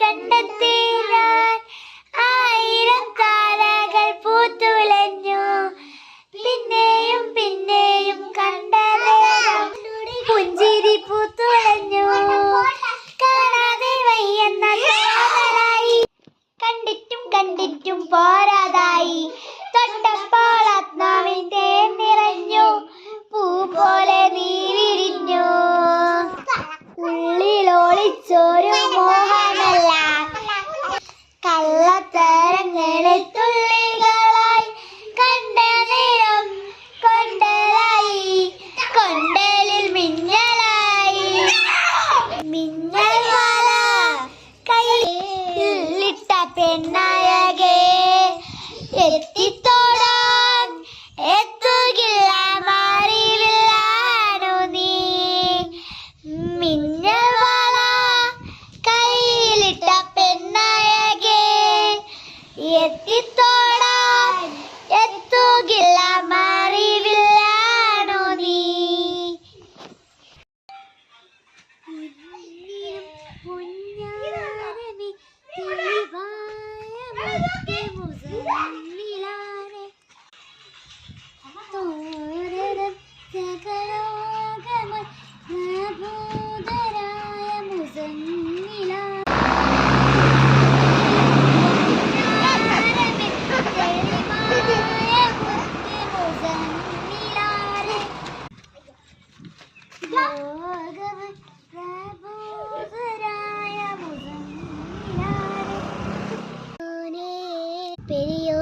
കണ്ടെത്തി ഞാൻ. ആയിരം താരകൾ പൂത്തുലഞ്ഞു, പിന്നെയും പിന്നെയും കണ്ടതേ പുഞ്ചിരി പൂത്തുലഞ്ഞു. കാണാതെ വയ്യെന്ന തോന്നലായി, കണ്ടിട്ടും കണ്ടിട്ടും പോരാതായി. തൊട്ടപ്പോൾ ആത്മാവിന്റെ നിറഞ്ഞു, പൂ പോലെ നീ വിരിഞ്ഞു. ഉള്ളിലൊളിച്ചൊരു മോഹമല്ല, കള്ളത്തരങ്ങളിൽ തുള്ളികളായി. കണ്ട നേരം കൊണ്ടലായി, കൊണ്ടലിൽ മിന്നലായി. മിന്നൽ വാല കയ്യിലിട്ട പെണ്ണായകെ, എത്തിത്തോടാൻ എത്തുകില്ല മാറിവില്ലാണു നീ. മിന്നൽ വാല കയ്യിലിട്ട പെണ്ണായകെ, എത്തിത്തോടാൻ എത്തുകില്ല മാറിവില്ലാണു നീ. പുഞ്ഞാരമേ തെളിവായ മുസന്നിലാരെ, തോരണം ജഗലോകമായി പ്രബോധരായ മുസന്നിലാരെ. പെരിയോ